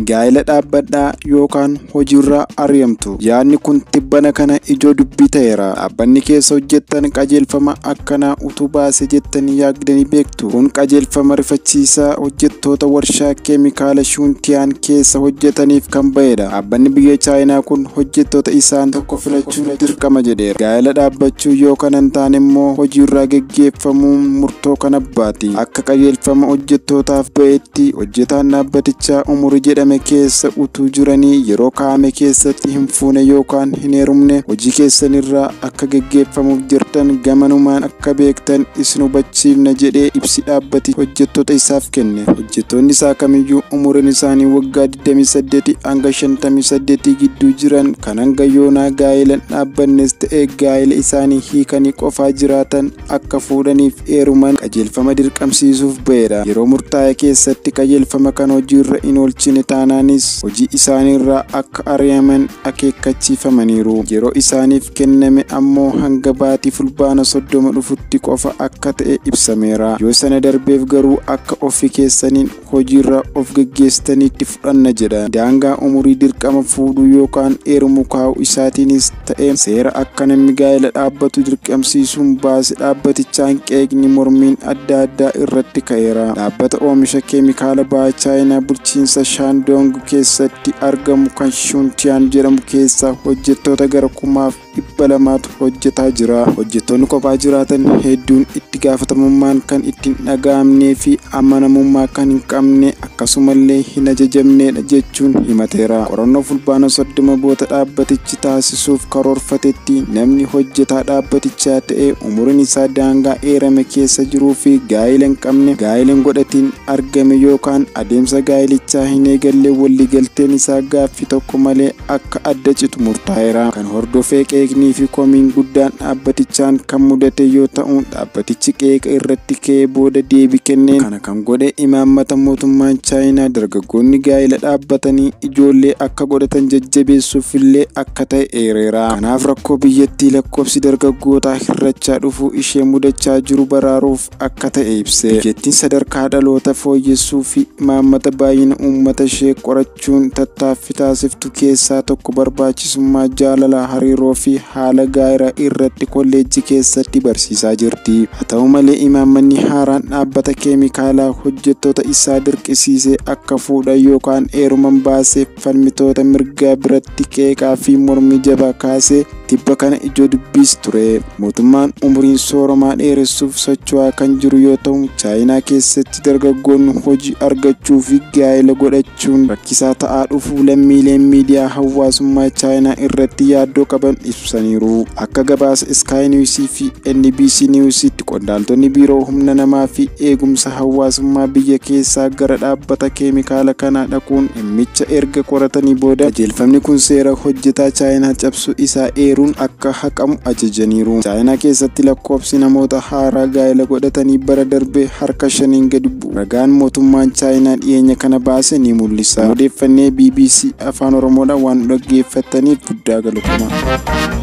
Gaa'ela dhaabbadhaa yookaan hojiirraa ari'amtu. Yaadni kun tibbana kana ijoo dubbii ta'eera. Dhaabbanni keessa hojjettan qajeelfama akkanaa utuu baase jettanii yaadanii beektu. Kun qajeelfama rifachiisaa hojjettoota warshaa keemikaala Shuuntiyaan keessa hojjetaniif kan bahedha. Dhaabbanni biyya Chaayinaa kun hojjettoota isaan tokko filachuun dirqama jedheera. Gaa'ela dhaabbachuu yookaan hin taane immoo hojiirraa geggeeffamuun murtoo kan abbaati. Akka qajeelfama hojjettootaaf bahetti hojjetaan dhaabbatichaa umurii jedhame keessa utuu jiranii yeroo kaa'ame keessatti hin fuune yookaan hin heerumne hojii keessanirraa akka geggeeffamuuf jirtan gamanumaan akka beektan isin hubachiifna jedhee ibsi dhaabbati hojjettoota isaaf kenne. Hojjettoonni isaa kamiyyuu umuriin isaanii waggaa 28 hanga 58 gidduu jiran kan hanga yoonaa gaa'ela dhaabbannes ta'ee gaa'ela isaanii hiikanii qofaa jiraatan akka fuudhaniif heeruman qajeelfama dirqamsiisuuf bahedha. Yeroo murtaa'e keessatti qajeelfama kan hojiirra hin oolchine taanaanis hojii isaaniirraa akka ari'aman akeekkachiifamaniiru. Yeroo isaaniif kenname ammoo hanga baatii fulbaana 30 dhufutti qofa akka ta'e ibsameera. Yoo sana darbeef garuu akka ofii keessaniin hojiirra of geggeessitaniitti fudhanna jedha. Daangaa umurii dirqama fuudhuu yookaan heerumuu kaa'uu isaatiinis ta'e seera akka namni gaa'ela dhaabbatu dirqamsiisuun baase dhaabbatichaan qeeqni mormiin adda addaa irratti ka'eera. Dhaabbata oomisha keemikaala baha Chaayinaa bulchiinsa Shandong keessatti argamu kan Shuuntiyaan jedhamu keessa hojjettoota gara 200,000tu hojjetaa jira. Hojjettoonni kophaa jiraatan hedduun itti gaafatamummaan kan ittiin dhaga'amnee fi amanamummaa kan hin qabne akkasumallee hin ajajamnedha jechuun himateera. Qorannoo fulbaana 30 booda dhaabbatichi taasisuuf karoorfatetti namni hojjetaa dhaabbatichaa ta'e umuriin isaa daangaa eerame keessa jiruu fi gaa'ela hin qabne gaa'ela hin godhatiin argame yookaan adeemsa gaa'ilichaa hin eegalle waliigalteen isaa gaaffii tokko malee akka adda citu murtaa'eera. Kan hordofee qeeqnii fi komiin guddaan dhaabbatichaan kan mudate yoo ta'u dhaabbatichi qeeqa irratti ka'ee booda deebii kenneen kana kan godhe imaammata mootummaan Chaayinaa dargaggoonni gaa'ela dhaabbatanii ijoollee akka godhatan jajjabeessuuf illee akka ta'e eereera. Kanaaf rakkoo biyyattii lakkoofsi dargaggootaa hir'achaa dhufuu ishee mudachaa jiru baraaruuf akka ta'e ibse. Biyyattiin sadarkaa dhaloota fooyyessuu fi imaammata baay'ina uummata ishee qorachuun tattaaffii taasiftu keessaa tokko barbaachisummaa jaalala hariiroo fi haala gaa'eraa irratti kolleejjii keessatti barsiisaa jirti. Haa ta'u malee imaammanni haaraan dhaabbata keemikaalaa hojjettoota isaa dirqisiisee akka fuudhan yookaan heeruman baasee falmitoota mirgaa biratti qeeqaa fi mormii jabaa kaasee tibba kana ijoo dubbiis ture. Mootummaan umuriin sooramaa dheeressuuf socho'aa kan jiru yoo ta'u Chaayinaa keessatti dargaggoonni hojii argachuu fi gaa'ela godhachuun rakkisaa ta'aa dhufuu lammiileen miidiyaa hawaasummaa Chaayinaa irratti yaaddoo qaban ibsaniiru. Akka gabaasa Sky News fi NBC Newsitti qondaaltonni biiroo humna namaa fi eegumsa hawaasummaa biyya keessaa gara dhaabbata keemikaala kanaa dhaquun dhimmicha erga qoratanii booda qajeelfamni kun seera hojjetaa Chaayinaa cabsuu isaa eeruun akka haqamu ajajaniiru. Chaayinaa keessatti lakkoofsi namoota haaraa gaa'ela godhatanii bara darbee harka 5 gadi bu'u. Ragaan mootummaan Chaayinaa dhiyeenya kana baase ni mul'isa. Odeeffannee BBC Afaan Oromoodhaan waan dhaggeeffataniif guddaa galatoomaa.